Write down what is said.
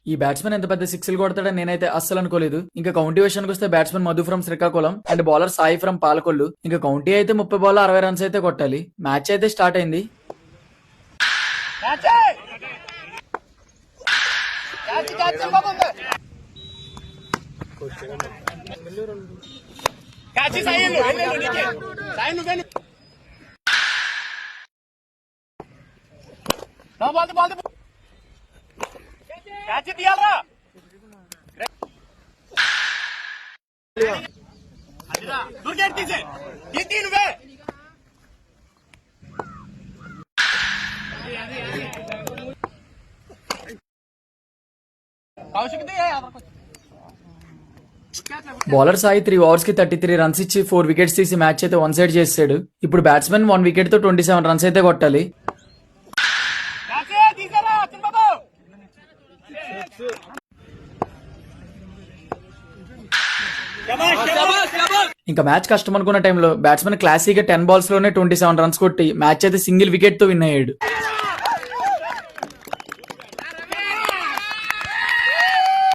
ఈ బ్యాట్స్మెన్ ఎంత పెద్ద సిక్స్లు కొడతాడని నేనైతే అస్సలు అనుకోలేదు. ఇంకా కౌంటీ విషయానికి వస్తే batsmen Madhu from Srikakulam and bowler Sai from Palakollu. ఇంకా కౌంటీ అయితే 30 బాల్ 60 రన్స్ అయితే కొట్టాలి. మ్యాచ్ అయితే స్టార్ట్ అయింది. బౌలర్ సాయి 3 ఓవర్స్ కి 33 రన్స్ ఇచ్చి 4 వికెట్స్ తీసి మ్యాచ్ అయితే 1 సైడ్ చేసాడు. ఇప్పుడు బ్యాట్స్మెన్ 1 వికెట్ తో 27 రన్స్ అయితే కొట్టాలి. ఇంకా మ్యాచ్ కష్టం అనుకున్న టైంలో బ్యాట్స్మెన్ క్లాసీగా 10 బాల్స్ లోనే 27 రన్స్ కొట్టి మ్యాచ్ అయితే సింగిల్ వికెట్ తో విన్ అయ్యాడు.